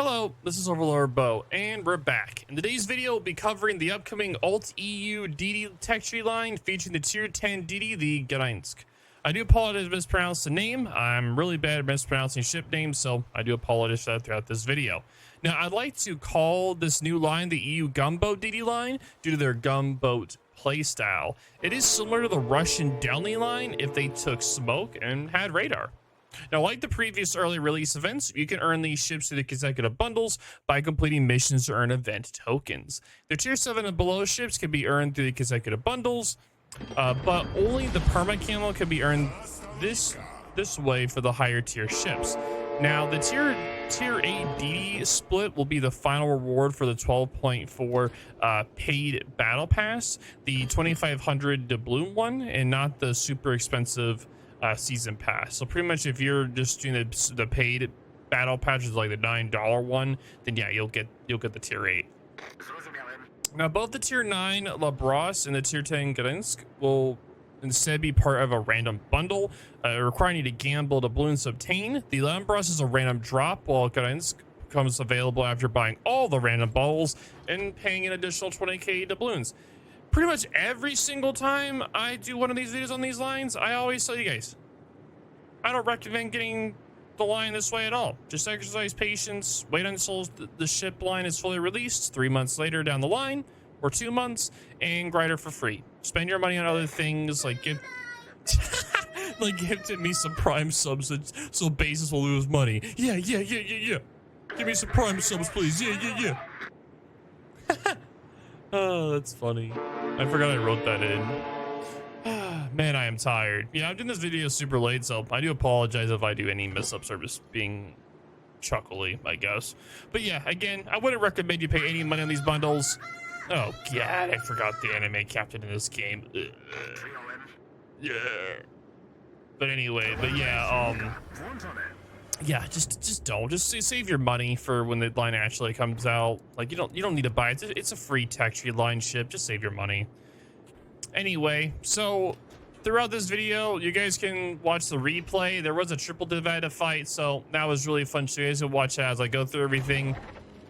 Hello, this is OverlordBou, and we're back. In today's video, we'll be covering the upcoming Alt-EU DD tech tree line featuring the Tier 10 DD, the Gdańsk. I do apologize if I mispronounced the name. I'm really bad at mispronouncing ship names, so I do apologize for that throughout this video. Now, I'd like to call this new line the EU Gunboat DD line due to their gunboat playstyle. It is similar to the Russian Delny line if they took smoke and had radar. Now, like the previous early release events, you can earn these ships through the consecutive bundles by completing missions to earn event tokens. The Tier 7 and below ships can be earned through the consecutive bundles, but only the perma camo can be earned this way for the higher tier ships. Now, the tier 8 DD split will be the final reward for the 12.4 paid battle pass, the 2500 doubloon one, and not the super expensive season pass. So pretty much if you're just doing the paid battle patches like the $9 one, then yeah, you'll get the tier 8. Now both the tier 9 Labros and the tier 10 Gdańsk will instead be part of a random bundle, requiring you to gamble doubloons to obtain. The Labros is a random drop, while Gdańsk becomes available after buying all the random bundles and paying an additional 20k doubloons. Pretty much every single time I do one of these videos on these lines, I always tell you guys, I don't recommend getting the line this way at all. Just exercise patience, wait until the ship line is fully released 3 months later down the line, or 2 months, and grind her for free. Spend your money on other things like give me some prime subs so bases will lose money. Yeah. Give me some prime subs, please. Yeah. Oh, that's funny. I forgot I wrote that in. Man, I am tired. Yeah, I'm doing this video super late, so I do apologize if I do any mess-ups or just being chuckly, I guess. But yeah, again, I wouldn't recommend you pay any money on these bundles. Oh god, I forgot the anime captain in this game. Yeah. But anyway, yeah, just don't. Just save your money for when the line actually comes out. Like you don't need to buy it. It's a free tech tree line ship. Just save your money. Anyway, so throughout this video, you guys can watch the replay. There was a triple divided fight, so that was really fun. So you guys can watch as I go through everything.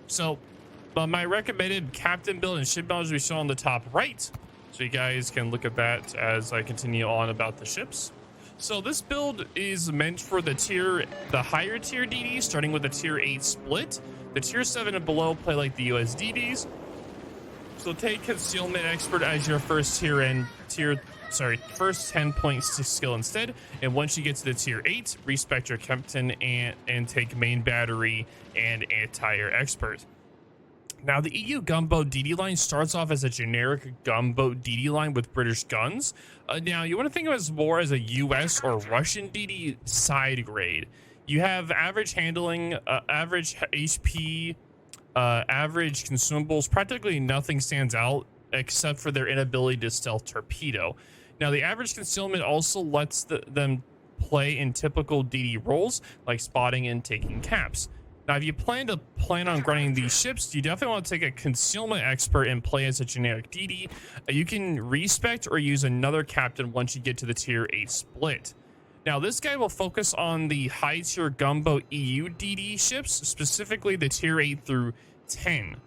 So my recommended captain build and ship builds will be shown on the top right, so you guys can look at that as I continue on about the ships. So this build is meant for the higher tier DDs, starting with the tier 8 split. The tier 7 and below play like the US DDs. So take concealment expert as your first first 10 points to skill instead. And once you get to the tier 8, respect your captain and take main battery and anti-air expert. Now, the EU Gunboat DD line starts off as a generic Gunboat DD line with British guns. Now, you want to think of it as more as a US or Russian DD side grade. You have average handling, average HP, average consumables. Practically nothing stands out except for their inability to stealth torpedo. Now, the average concealment also lets them play in typical DD roles like spotting and taking caps. Now, if you plan on grinding these ships, you definitely want to take a concealment expert and play as a generic DD. You can respect or use another captain once you get to the tier 8 split. Now, this guy will focus on the high tier Gunboat EU DD ships, specifically the tier 8 through 10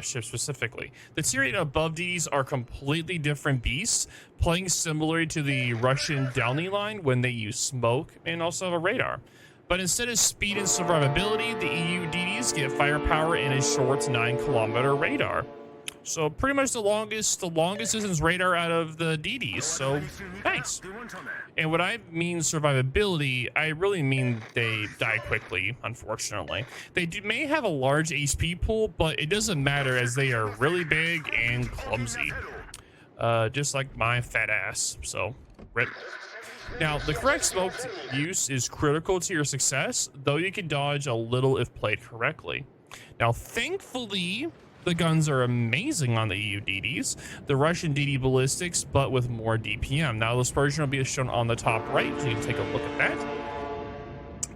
ships specifically. The tier 8 and above DDs are completely different beasts, playing similarly to the Russian Delny line when they use smoke and also have a radar. But instead of speed and survivability, the EU DDs get firepower and a short 9-kilometer radar. So pretty much the longest distance radar out of the DDs. So nice. And when I mean survivability, I really mean they die quickly, unfortunately. They may have a large HP pool, but it doesn't matter as they are really big and clumsy. Just like my fat ass. So rip. Now, the correct smoke use is critical to your success, though you can dodge a little if played correctly. Now, thankfully, the guns are amazing on the EU DDs, the Russian DD ballistics, but with more DPM. Now, the dispersion will be shown on the top right, so you can take a look at that.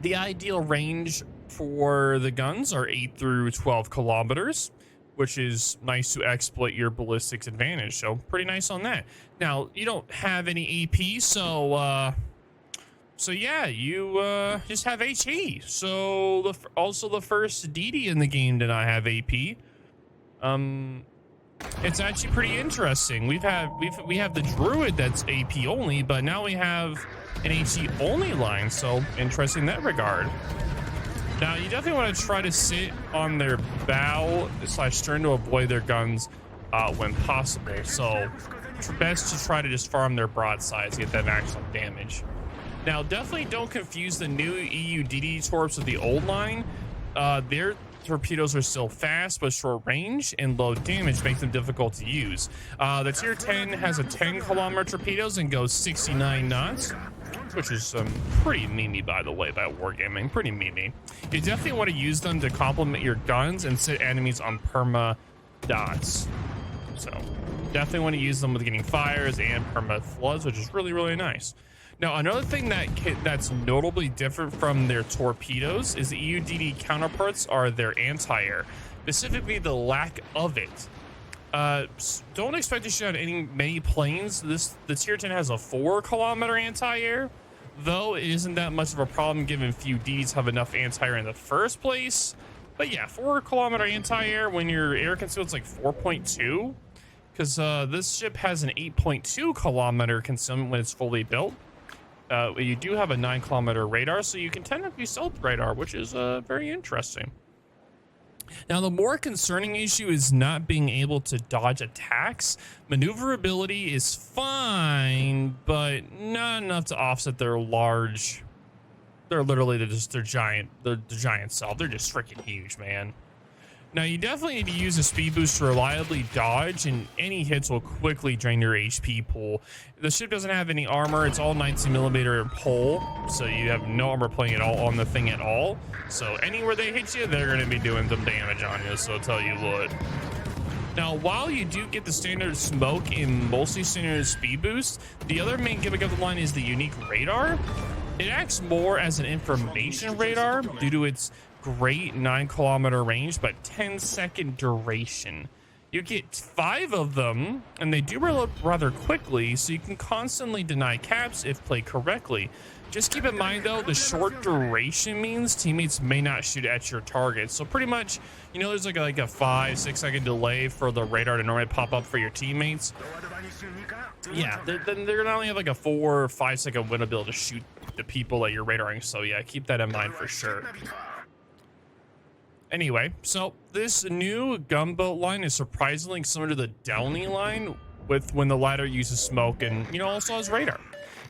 The ideal range for the guns are 8 through 12 kilometers. Which is nice to exploit your ballistics advantage. So pretty nice on that. Now, you don't have any AP, so So yeah, you just have HE. So also the first DD in the game did not have AP. It's actually pretty interesting. We have the Druid that's AP only, but now we have an HE only line. So interesting in that regard. Now you definitely want to try to sit on their bow / stern to avoid their guns when possible. So best to try to just farm their broadsides, get that maximum damage. Now definitely don't confuse the new EU DD torps with the old line. Their torpedoes are still fast but short range, and low damage makes them difficult to use. The tier 10 has a 10-kilometer torpedoes and goes 69 knots, which is pretty memey, by the way, by Wargaming. Pretty memey. You definitely want to use them to complement your guns and sit enemies on perma dots. So definitely want to use them with getting fires and perma floods, which is really, really nice. Now, another thing that's notably different from their torpedoes is the EUDD counterparts are their anti-air, specifically the lack of it. Don't expect to shoot on many planes. The tier 10 has a 4-kilometer anti-air, though it isn't that much of a problem given few Ds have enough anti-air in the first place. But yeah, 4-kilometer anti-air when your air concealment's like 4.2, because this ship has an 8.2-kilometer concealment when it's fully built. You do have a 9-kilometer radar, so you can technically stealth radar, which is very interesting. Now, the more concerning issue is not being able to dodge attacks. Maneuverability is fine, but not enough to offset their large. They're literally just the giant self. They're just freaking huge, man. Now, you definitely need to use a speed boost to reliably dodge, and any hits will quickly drain your HP pool. The ship doesn't have any armor. It's all 19mm hull, so you have no armor playing at all on the thing at all. So anywhere they hit you, they're going to be doing some damage on you, so I'll tell you what. Now, while you do get the standard smoke and mostly standard speed boost, the other main gimmick of the line is the unique radar. It acts more as an information radar due to its great 9-kilometer range, but 10-second duration. You get 5 of them, and they do reload rather quickly, so you can constantly deny caps if played correctly. Just keep in mind, though, the short duration means teammates may not shoot at your target. So pretty much, you know, there's like a 5-6 second delay for the radar to normally pop up for your teammates. Yeah, then they're gonna only have like a 4 or 5 second window to be able to shoot the people that you're radaring. So yeah, keep that in mind for sure. Anyway, so this new gunboat line is surprisingly similar to the Downey line with when the latter uses smoke and, you know, also has radar.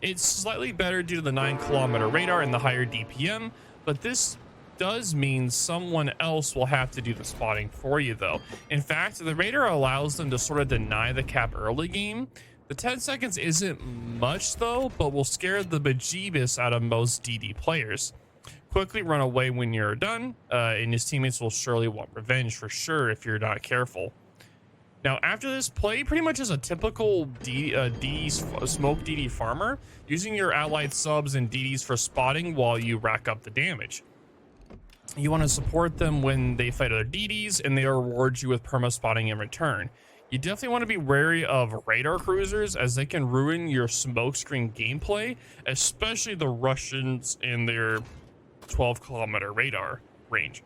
It's slightly better due to the 9-kilometer radar and the higher DPM, but this does mean someone else will have to do the spotting for you, though. In fact, the radar allows them to sort of deny the cap early game. The 10 seconds isn't much, though, but will scare the bejeebus out of most DD players. Quickly run away when you're done, and his teammates will surely want revenge for sure if you're not careful. Now, after this, play pretty much as a typical smoke DD farmer, using your allied subs and DDs for spotting while you rack up the damage. You want to support them when they fight other DDs, and they reward you with perma spotting in return. You definitely want to be wary of radar cruisers, as they can ruin your smokescreen gameplay, especially the Russians and their 12-kilometer radar range.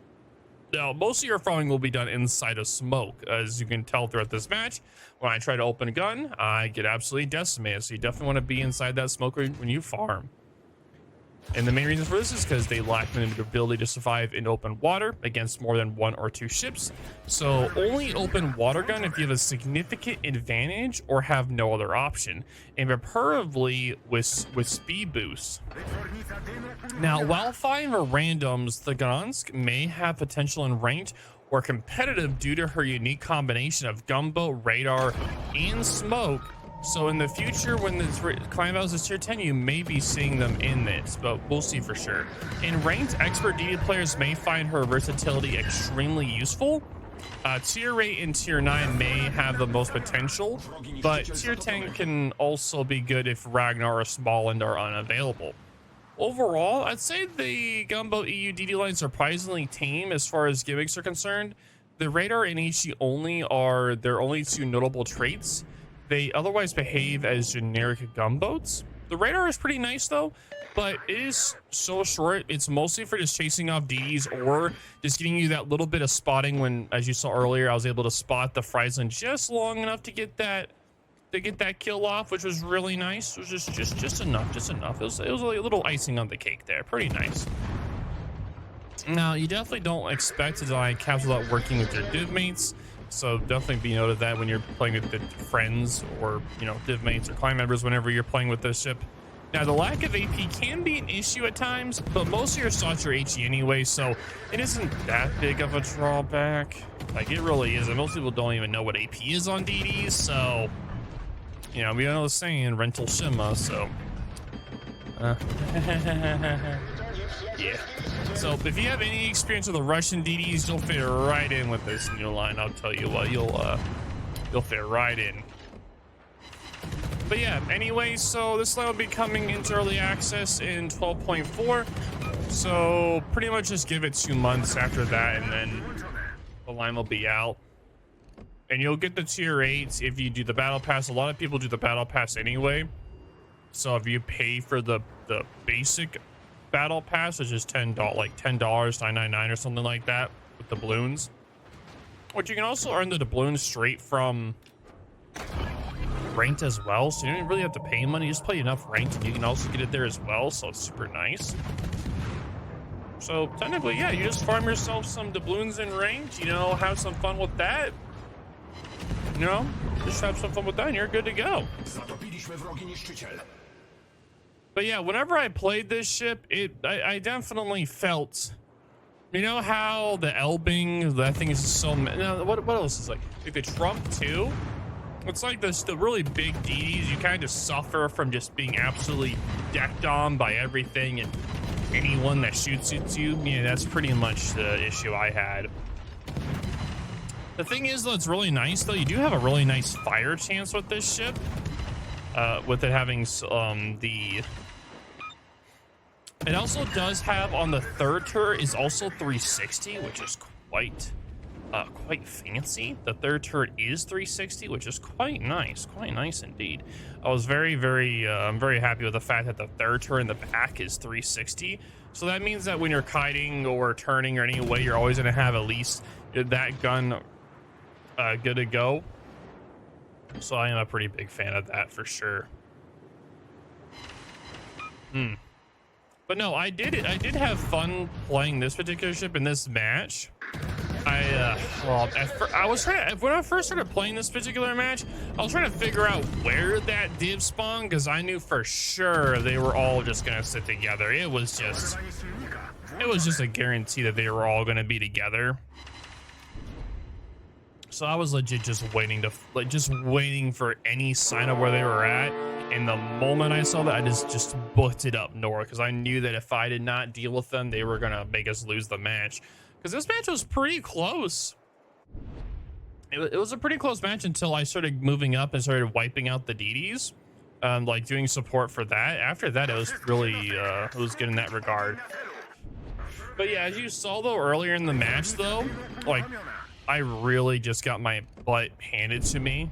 Now, most of your farming will be done inside of smoke. As you can tell throughout this match, when I try to open a gun, I get absolutely decimated. So you definitely want to be inside that smoke when you farm. And the main reason for this is because they lack the ability to survive in open water against more than 1 or 2 ships. So only open water gun if you have a significant advantage or have no other option, and preferably with speed boost. Now, while fighting for randoms, the Gdańsk may have potential in ranked or competitive due to her unique combination of gunboat, radar, and smoke. So in the future, when this climb out is tier 10, you may be seeing them in this, but we'll see for sure. In ranked, expert DD players may find her versatility extremely useful. Tier 8 and tier 9 may have the most potential, but tier 10 can also be good if Ragnar or Smallland are unavailable. Overall, I'd say the gunboat EU DD line is surprisingly tame as far as gimmicks are concerned. The radar and HE only are their only 2 notable traits. They otherwise behave as generic gunboats. The radar is pretty nice though, but it is so short. It's mostly for just chasing off DDs or just getting you that little bit of spotting when, as you saw earlier, I was able to spot the Friesland just long enough to get that kill off, which was really nice. It was just enough. It was a little icing on the cake there. Pretty nice. Now, you definitely don't expect to die caps without working with your div mates. So definitely be noted of that when you're playing with the friends or, you know, div mates or clan members whenever you're playing with this ship. Now, the lack of AP can be an issue at times, but most of your slots are HE anyway, so it isn't that big of a drawback. Like, it really isn't. Most people don't even know what AP is on DDs, so, you know, we know the saying, rental shima, so. Yeah. So if you have any experience with the Russian DDs, you'll fit right in with this new line. I'll tell you what, you'll fit right in. But yeah, anyway, so this line will be coming into early access in 12.4. So pretty much just give it 2 months after that, and then the line will be out. And you'll get the tier 8s if you do the battle pass. A lot of people do the battle pass anyway. So if you pay for the basic battle pass, which is $10, like $10, $9.99 or something like that, with the balloons, which you can also earn the doubloons straight from ranked as well, so you don't really have to pay money. You just play enough ranked and you can also get it there as well, so it's super nice. So technically, yeah, you just farm yourself some doubloons in ranked, you know, have some fun with that, you know, just have some fun with that and you're good to go. But yeah, whenever I played this ship, I definitely felt, you know how the Elbing, that thing is so, what else is like the Trump too? It's like this, the really big DDs, you kind of suffer from just being absolutely decked on by everything and anyone that shoots at you. Yeah, that's pretty much the issue I had. The thing is, though, it's really nice, though. You do have a really nice fire chance with this ship. With it having it also does have on the third turret is also 360, which is quite fancy. The third turret is 360, which is quite nice indeed. I was very happy with the fact that the third turret in the back is 360. So that means that when you're kiting or turning or any way, you're always going to have at least that gun good to go. So I am a pretty big fan of that for sure. But no, I did have fun playing this particular ship in this match. When I first started playing this particular match, I was trying to figure out where that div spawned, because I knew for sure they were all just gonna sit together. It was just a guarantee that they were all gonna be together. So I was legit just waiting for any sign of where they were at. And the moment I saw that, I just booked it up north, because I knew that if I did not deal with them, they were gonna make us lose the match. Because this match was pretty close. It was a pretty close match until I started moving up and started wiping out the DDs, like doing support for that. After that, it was really it was good in that regard. But yeah, as you saw though earlier in the match though, like I really just got my butt handed to me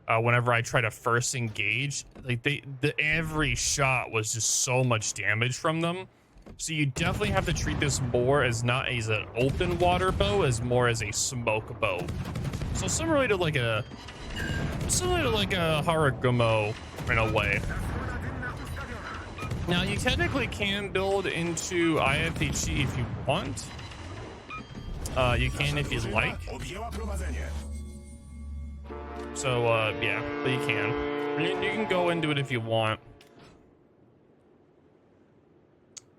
whenever I try to first engage. Like every shot was just so much damage from them. So you definitely have to treat this more as not as an open water bow, as more as a smoke bow. So similar to like a Haragumo in a way. Now you technically can build into IFHE if you want. You can if you'd like. So yeah, but you can. You can go into it if you want.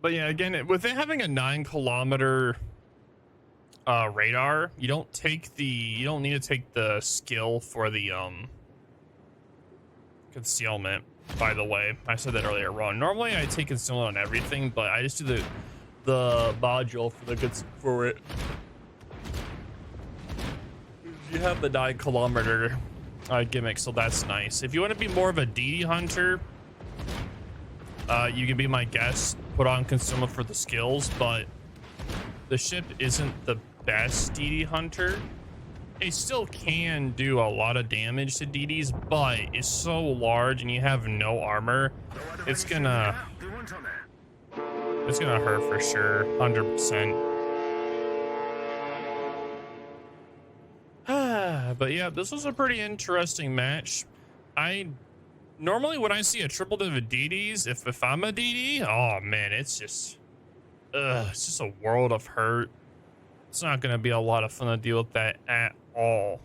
But yeah, again, with it having a 9-kilometer radar, you don't need to take the skill for the concealment. By the way, I said that earlier wrong. Normally I take concealment on everything, but I just do the module for it. You have the 9-kilometer gimmick, so that's nice. If you want to be more of a DD hunter, you can be my guest, put on concealment for the skills, but the ship isn't the best DD hunter. it still can do a lot of damage to DDs, but it's so large and you have no armor, it's gonna hurt for sure, 100%. But yeah, this was a pretty interesting match. I normally when I see a triple div of DDs, if I'm a DD, oh man, it's just a world of hurt. It's not gonna be a lot of fun to deal with that at all.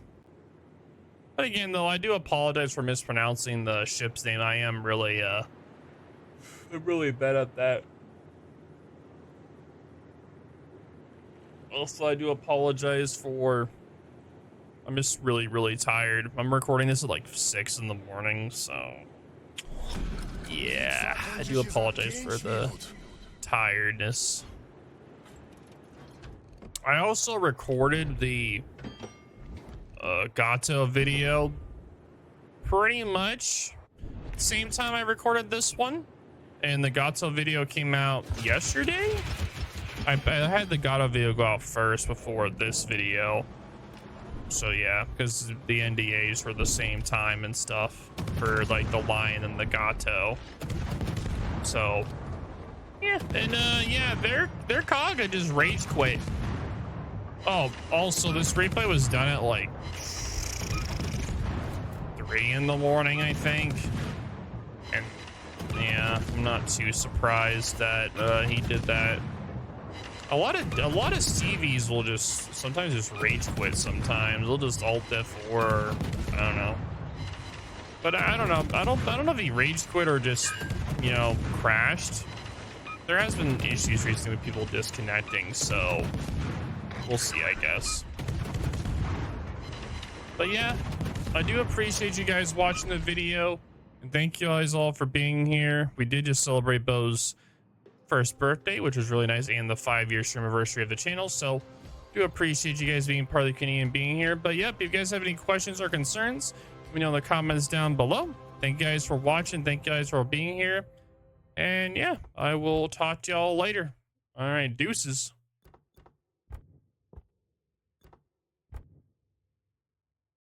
But again, though, I do apologize for mispronouncing the ship's name. I am really I'm really bad at that. Also, I do apologize for, I'm just really tired. I'm recording this at like 6 in the morning, so yeah, I do apologize for the tiredness. I also recorded the Gato video pretty much same time I recorded this one, and the Gato video came out yesterday. I had the Gato video go out first before this video. So yeah, because the NDAs were the same time and stuff for like the Lion and the Gato. So yeah, and yeah, their Kaga just rage quit. Oh, also this replay was done at like 3 in the morning, I think. And yeah, I'm not too surprised that he did that. A lot of CVs will just sometimes just rage quit. Sometimes they'll just alt F4. Or, I don't know. But I don't know. I don't know if he rage quit or just, you know, crashed. There has been issues recently with people disconnecting, so we'll see, I guess. But yeah, I do appreciate you guys watching the video, and thank you guys all for being here. We did just celebrate Beau's first birthday, which was really nice, and the 5-year stream anniversary of the channel, so do appreciate you guys being part of the community and being here. But yep, if you guys have any questions or concerns, let me know in the comments down below. Thank you guys for watching. Thank you guys for being here, and yeah, I will talk to y'all later. All right, deuces.